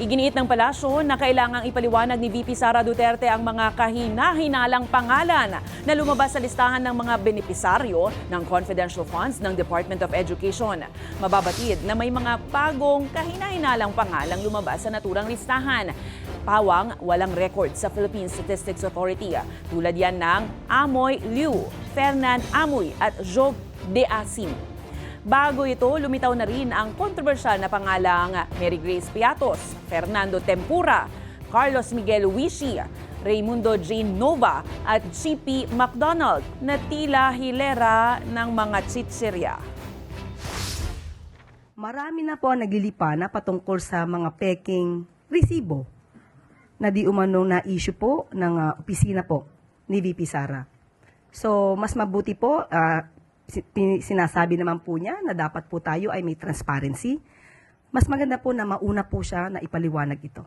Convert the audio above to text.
Iginiit ng palasyo na kailangang ipaliwanag ni VP Sara Duterte ang mga kahina-hinalang pangalan na lumabas sa listahan ng mga benepisaryo ng confidential funds ng Department of Education. Mababatid na may mga bagong kahina-hinalang pangalang lumabas sa naturang listahan. Pawang walang record sa Philippine Statistics Authority. Tulad yan ng Amoy Liu, Fernand Amoy at Jog De Asim. Bago ito, lumitaw na rin ang kontrobersyal na pangalang Mary Grace Piatos, Fernando Tempura, Carlos Miguel Wishi, Raimundo Jane Nova at GP McDonald na tila hilera ng mga tsitsirya. Marami na po ang naglilipa na patungkol sa mga peking resibo na di umano na issue po ng opisina po ni VP Sara. So, mas mabuti po, sinasabi naman po niya na dapat po tayo ay may transparency. Mas maganda po na mauna po siya na ipaliwanag ito.